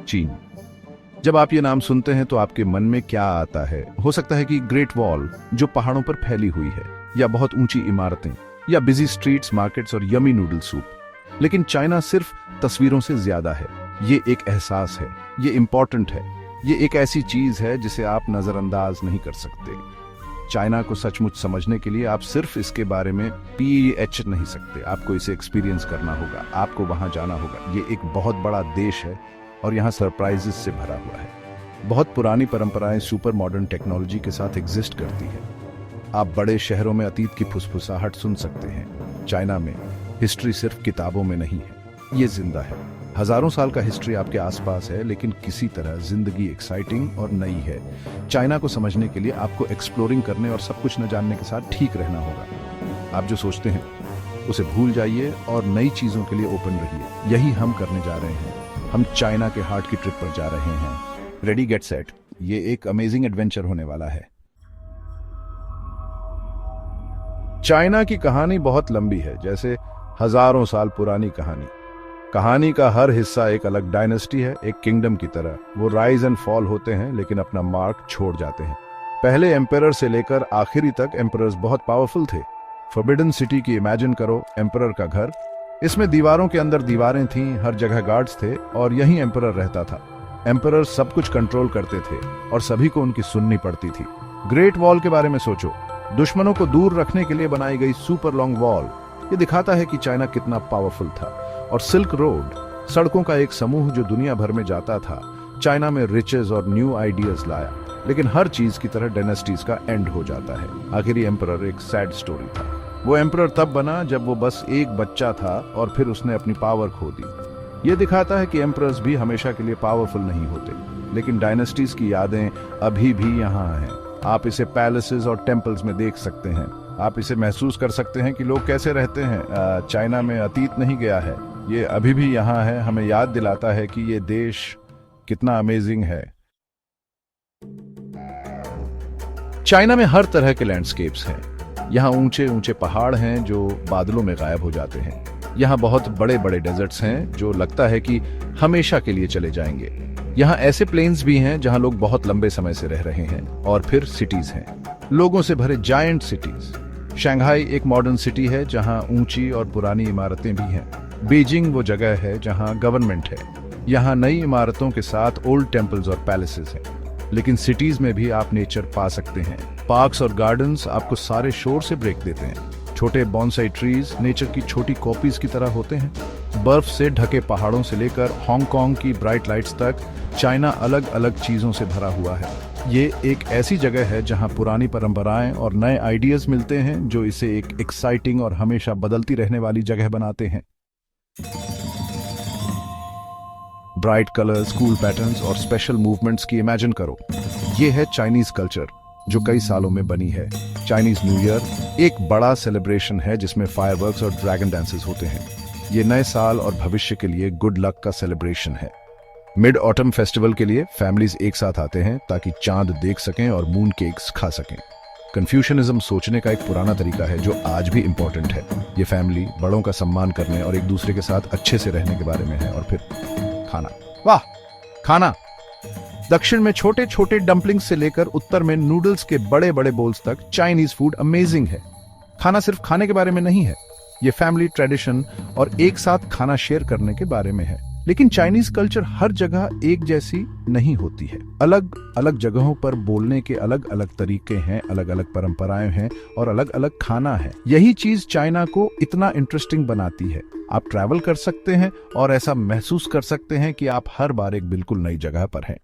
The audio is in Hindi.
चीन। जब आप ये नाम सुनते हैं तो आपके मन में क्या आता है? हो सकता है कि ग्रेट वॉल जो पहाड़ों पर फैली हुई है, या बहुत ऊंची इमारतें, या बिजी स्ट्रीट्स, मार्केट्स और यमी नूडल सूप। लेकिन चाइना सिर्फ तस्वीरों से ज्यादा है। ये एक एहसास है, ये इंपॉर्टेंट है, ये एक ऐसी चीज है जिसे आप नजरअंदाज नहीं कर सकते। चाइना को सचमुच समझने के लिए आप सिर्फ इसके बारे में पीएच नहीं सकते, आपको इसे एक्सपीरियंस करना होगा, आपको वहां जाना होगा। ये एक बहुत बड़ा देश है और यहाँ सरप्राइजेस से भरा हुआ है। बहुत पुरानी परंपराएं सुपर मॉडर्न टेक्नोलॉजी के साथ एग्जिस्ट करती है। आप बड़े शहरों में अतीत की फुसफुसाहट सुन सकते हैं। चाइना में हिस्ट्री सिर्फ किताबों में नहीं है, ये जिंदा है। हजारों साल का हिस्ट्री आपके आसपास है, लेकिन किसी तरह जिंदगी एक्साइटिंग और नई है। चाइना को समझने के लिए आपको एक्सप्लोरिंग करने और सब कुछ न जानने के साथ ठीक रहना होगा। आप जो सोचते हैं उसे भूल जाइए और नई चीजों के लिए ओपन रहिए। यही हम करने जा रहे हैं। हम चाइना के हार्ट की ट्रिप पर जा रहे हैं। रेडी गेट सेट, ये एक अमेजिंग एडवेंचर होने वाला है। चाइना की कहानी बहुत लंबी है, जैसे हजारों साल पुरानी कहानी। कहानी का हर हिस्सा एक अलग डायनेस्टी है, एक किंगडम की तरह। वो राइज एंड फॉल होते हैं, लेकिन अपना मार्क छोड़ जाते हैं। पहले एम्परर से लेकर आखिरी तक एम्परर्स बहुत पावरफुल थे। फॉरबिडन सिटी की इमेजिन करो, एम्परर का घर। इसमें दीवारों के अंदर दीवारें थीं, हर जगह गार्ड्स थे और यहीं एम्परर रहता था। एम्परर सब कुछ कंट्रोल करते थे और सभी को उनकी सुननी पड़ती थी। ग्रेट वॉल के बारे में सोचो, दुश्मनों को दूर रखने के लिए बनाई गई सुपर लॉन्ग वॉल। ये दिखाता है कि चाइना कितना पावरफुल था। और सिल्क रोड, सड़कों का एक समूह जो दुनिया भर में जाता था, चाइना में रिचेस और न्यू आइडियाज लाया। लेकिन हर चीज की तरह डायनेस्टीज का एंड हो जाता है। आखिरी एम्परर एक सैड स्टोरी था। वो एम्परर तब बना जब वो बस एक बच्चा था और फिर उसने अपनी पावर खो दी। ये दिखाता है कि एम्परर्स भी हमेशा के लिए पावरफुल नहीं होते, लेकिन डायनेस्टीज की यादें अभी भी यहाँ हैं। आप इसे पैलेसेस और टेम्पल्स में देख सकते हैं। आप इसे महसूस कर सकते हैं कि लोग कैसे रहते हैं। चाइना में अतीत नहीं गया है, ये अभी भी यहाँ है। हमें याद दिलाता है कि ये देश कितना अमेजिंग है। चाइना में हर तरह के लैंडस्केप्स हैं। यहाँ ऊंचे ऊंचे पहाड़ हैं जो बादलों में गायब हो जाते हैं। यहाँ बहुत बड़े बड़े डेजर्ट्स हैं जो लगता है कि हमेशा के लिए चले जाएंगे। यहाँ ऐसे प्लेन्स भी हैं जहाँ लोग बहुत लंबे समय से रह रहे हैं। और फिर सिटीज हैं, लोगों से भरे जायंट सिटीज। शंघाई एक मॉडर्न सिटी है जहाँ ऊंची और पुरानी इमारतें भी हैं। बीजिंग वो जगह है जहाँ गवर्नमेंट है। यहाँ नई इमारतों के साथ ओल्ड टेम्पल्स और पैलेसेस हैं। लेकिन सिटीज में भी आप नेचर पा सकते हैं। पार्क्स और गार्डन्स आपको सारे शोर से ब्रेक देते हैं। छोटे बॉन्साई ट्रीज नेचर की छोटी कॉपीज की तरह होते हैं। बर्फ से ढके पहाड़ों से लेकर हांगकांग की ब्राइट लाइट्स तक, चाइना अलग अलग चीजों से भरा हुआ है। ये एक ऐसी जगह है जहां पुरानी परंपराएं और नए आइडियाज मिलते हैं, जो इसे एक एक्साइटिंग और हमेशा बदलती रहने वाली जगह बनाते हैं। ब्राइट कलर्स, कूल पैटर्न्स और स्पेशल मूवमेंट्स की इमेजिन करो। ये है चाइनीज कल्चर जो कई सालों में बनी है। चाइनीज न्यू ईयर एक बड़ा सेलिब्रेशन है जिसमें फायरवर्क्स और ड्रैगन डांसेस होते हैं। ये नए साल और भविष्य के लिए गुड लक का सेलिब्रेशन है। मिड ऑटम फेस्टिवल के लिए फैमिलीज एक साथ आते हैं ताकि चांद देख सकें और मून केक्स खा सकें। कन्फ्यूशनिज्म सोचने का एक पुराना तरीका है जो आज भी इंपॉर्टेंट है। ये फैमिली, बड़ों का सम्मान करने और एक दूसरे के साथ अच्छे से रहने के बारे में है। और फिर खाना, वाह खाना। दक्षिण में छोटे छोटे डम्पलिंग्स से लेकर उत्तर में नूडल्स के बड़े बड़े बोल्स तक, चाइनीज फूड अमेजिंग है। खाना सिर्फ खाने के बारे में नहीं है, ये फैमिली ट्रेडिशन और एक साथ खाना शेयर करने के बारे में है। लेकिन चाइनीज कल्चर हर जगह एक जैसी नहीं होती है। अलग अलग जगहों पर बोलने के अलग अलग तरीके हैं, अलग अलग परंपराएं हैं और अलग अलग खाना है। यही चीज चाइना को इतना इंटरेस्टिंग बनाती है। आप ट्रैवल कर सकते हैं और ऐसा महसूस कर सकते हैं कि आप हर बार एक बिल्कुल नई जगह पर हैं।